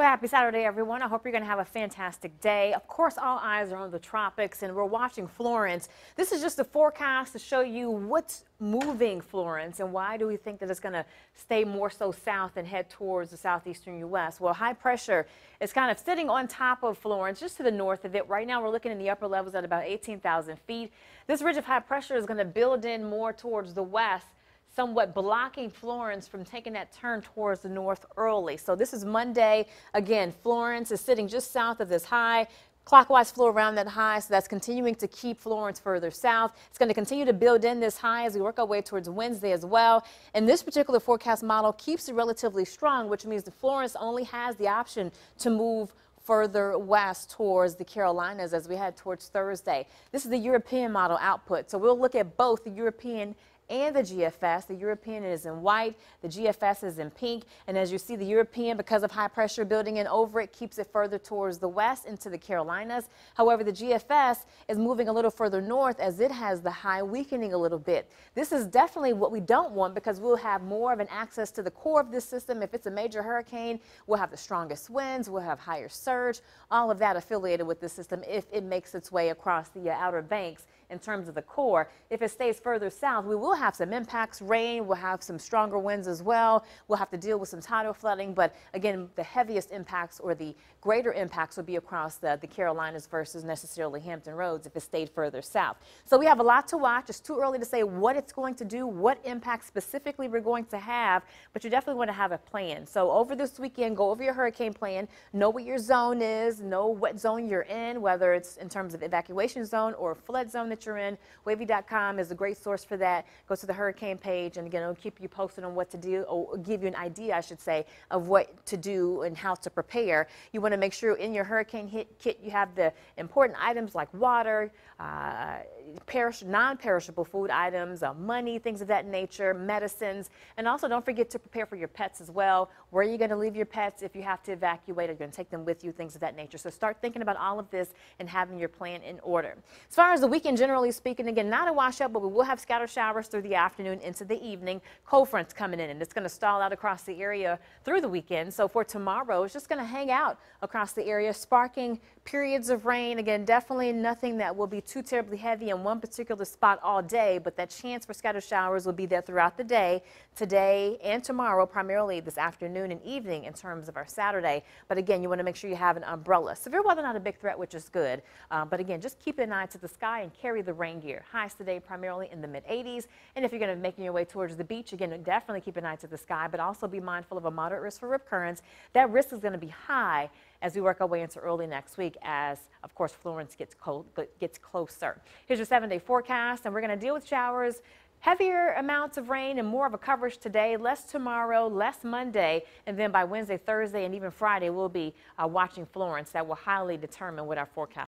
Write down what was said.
Well, happy Saturday, everyone. I hope you're going to have a fantastic day. Of course, all eyes are on the tropics, and we're watching Florence. This is just a forecast to show you what's moving Florence and why do we think that it's going to stay more so south and head towards the southeastern U.S. Well, high pressure is kind of sitting on top of Florence, just to the north of it. Right now, we're looking in the upper levels at about 18,000 feet. This ridge of high pressure is going to build in more towards the west, somewhat blocking Florence from taking that turn towards the north early. So this is Monday. Again, Florence is sitting just south of this high. Clockwise flow around that high, so that's continuing to keep Florence further south. It's going to continue to build in this high as we work our way towards Wednesday as well. And this particular forecast model keeps it relatively strong, which means that Florence only has the option to move further west towards the Carolinas as we head towards Thursday. This is the European model output, so we'll look at both the European and the GFS. The European is in white, the GFS is in pink, and as you see, the European, because of high pressure building in over it, keeps it further towards the west into the Carolinas. However, the GFS is moving a little further north as it has the high weakening a little bit. This is definitely what we don't want because we'll have more of an access to the core of this system. If it's a major hurricane, we'll have the strongest winds, we'll have higher surge, all of that affiliated with this system if it makes its way across the outer banks in terms of the core. If it stays further south, we will have some impacts, rain, we'll have some stronger winds as well. We'll have to deal with some tidal flooding, but again, the heaviest impacts or the greater impacts will be across the Carolinas versus necessarily Hampton Roads if it stayed further south. So we have a lot to watch. It's too early to say what it's going to do, what impact specifically we're going to have, but you definitely want to have a plan. So over this weekend, go over your hurricane plan, know what your zone is, know what zone you're in, whether it's in terms of evacuation zone or flood zone that you're in. Wavy.com is a great source for that. Go to the hurricane page, and again, it'll keep you posted on what to do, or give you an idea, I should say, of what to do and how to prepare. You want to make sure in your hurricane kit you have the important items like water, non-perishable food items, money, things of that nature, medicines, and also don't forget to prepare for your pets as well. Where are you going to leave your pets if you have to evacuate? Are you going to take them with you? Things of that nature. So start thinking about all of this and having your plan in order. As far as the weekend, generally speaking, again, not a washout, but we will have scattered showers through the afternoon into the evening. Cold front's coming in, and it's going to stall out across the area through the weekend. So for tomorrow, it's just going to hang out across the area, sparking periods of rain. Again, definitely nothing that will be too terribly heavy in one particular spot all day, but that chance for scattered showers will be there throughout the day, today and tomorrow, primarily this afternoon and evening in terms of our Saturday. But again, you want to make sure you have an umbrella. Severe weather, not a big threat, which is good. But again, just keep an eye to the sky and carry the rain gear. Highs today primarily in the mid-80s. And if you're going to be making your way towards the beach, again, definitely keep an eye to the sky, but also be mindful of a moderate risk for rip currents. That risk is going to be high as we work our way into early next week as, of course, Florence gets closer. Here's your 7-day forecast, and we're going to deal with showers, heavier amounts of rain and more of a coverage today, less tomorrow, less Monday, and then by Wednesday, Thursday, and even Friday, we'll be watching Florence. That will highly determine what our forecast